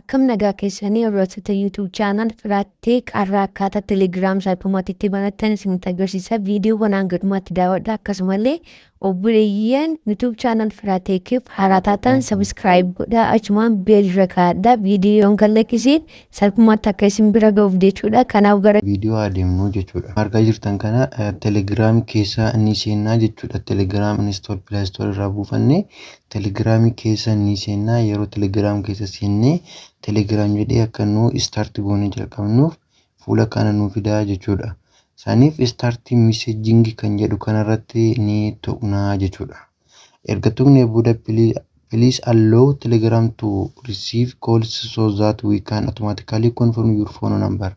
Akkam nagaa keessanii hordoftoota YouTube channel Firaatee Qarraa akkaataa Telegram salphumatti itti banattan isinitti agarsiisa. Viidiyoowwan hangadumaatti daawwadha. Akkasumallee obboleeyyan YouTube channel Firaateekiif haaraa taatan subscribe godhaa. Achumaan beel irra kaa'adhaa. Viidiyoon kan lakkisiin salphumatti akka isin bira ga'uuf jechuudha. Kanaaf gara viidiyoo adeemnu jechuudha. Argaa jirtan kana Telegram keessa ni seenaa jechuudha. Telegram install Play Store irraa buufannee Telegram keessa ni seenaa. Yeroo Telegram keessa seennee Telegram jedhee akka nu start goonee jalqabnuuf fuula kana nu fidaa jechuudha. Saniif start messaging kan jedhu kanarratti ni tuqnaa jechuudha. Erga tuqnee booda please allow Telegram to receive calls so that we can automatically confirm your phone number.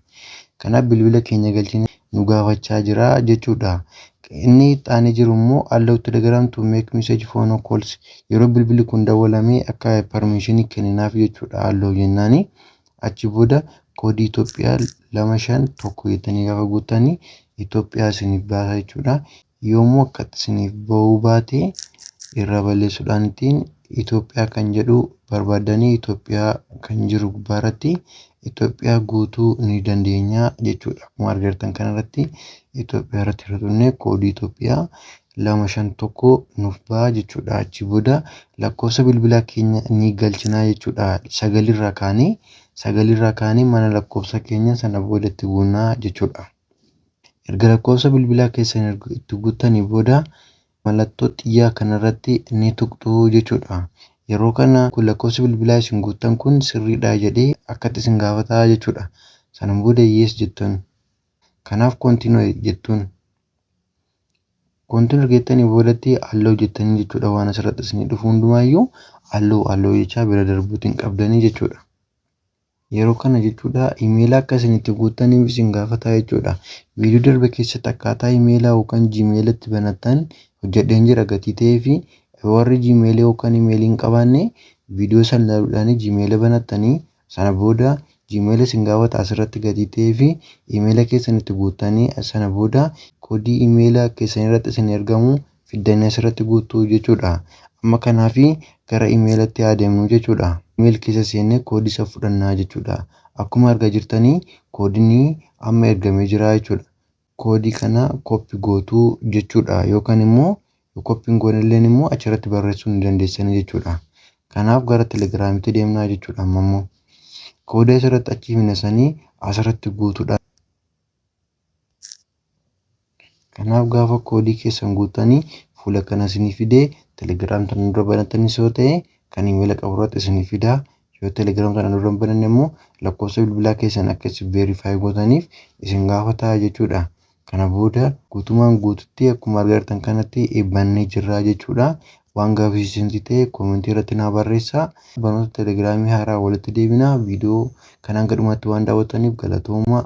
Kanaaf bilbila keenya galchine nu gaafachaa jira jechuudha. Inni taane jiru immoo allow Telegram to make message phone calls. Yeroo bilbilli kun dawwalamee akka permission kenninaaf jechuudha. Allow jennaani achi booda koodii Itoophiyaa 251 jettanii gaafa guuttanii Itoophiyaa isiniif baasa jechuudha. Yoommoo akka isiniif ba'uu baate irra balleessuudhaan ittiin Itoophiyaa kan jedhu barbaadanii Itoophiyaa kan jiru gubbaarratti Itoophiyaa guutuu ni dandeenya jechuudha. Akkuma argitan kanarratti Itoophiyaa irratti hir'atuunne koodii Itoophiyaa 251 nuuf ba'a jechuudha. Achi booda lakkoofsa bilbilaa keenya ni galchinaa jechuudha. Sagalirraa kaanee mana lakkoofsa keenya sana booda itti guunnaa jechuudha. Erga lakkoofsa bilbilaa keessan itti guuttanii booda mallattoo xiyyaa kanarratti ni tuqxu jechuudha. Yeroo kana kun lakkoofsi bilbilaa isin guuttan kun sirriidha jedhee akkatti isin gaafataa jechuudha. Sana booda yes jettuun. Kanaaf continue jettuun. Continue jettanii boodatti allow jettanii jechuudha. Waan asirratti isin dhufu hundumaayyuu allow jechaa bira darbuutiin qabdanii jechuudha. Yeroo kana jechuudha email akka isin itti guuttaniif isin gaafataa jechuudha. Viidiyoo darbe keessatti akkaataa email yookaan Gmail itti banatan hojjedheen jira gatii ta'ee fi warri Gmail yookaan email hin qabaanne viidiyoo sana ilaaluudhaan Gmail banattanii sana booda Gmail isin gaafata asirratti gatii ta'ee fi email keessan itti guuttanii sana booda koodii email keessan irratti isin ergamu fiddanii asirratti guuttuu jechuudha. Amma kanaafi gara emailatti adeemnu jechuudha. Email keessa seennee koodii isa fudhannaa jechuudha. Akkuma argaa jirtanii koodiin amma ergamee jira jechuudha. Koodii kana copy gootuu jechuudha yookaan immoo copy goonilleen immoo achirratti barreessuu ni dandeessanii jechuudha. Kanaaf gara Telegramitti deemnaa jechuudha. Amma immoo koodii asirratti achi minasanii asirratti guutuudha. Kanaaf gaafa koodii keessan guutanii fuula kana isinii fidee Telegram sana dura banattanis yoo ta'e kan email qaburratti isinii fidaa. Yoo Telegram sana dura bananne immoo lakkoofsa bilbilaa keessan akka isin verify gootaniif isin gaafataa jechuudha. Kana booda guutumaan guututti akkuma argitan kanatti eebbannee jirra jechuudha. Waan gaafisiisanti ta'e koomentii irratti naa barreessaa. Barnoota Telegiraamii haaraa walitti deebinaa. Viidiyoo kanaan gadhumatti waan daawwattaniif galatooma.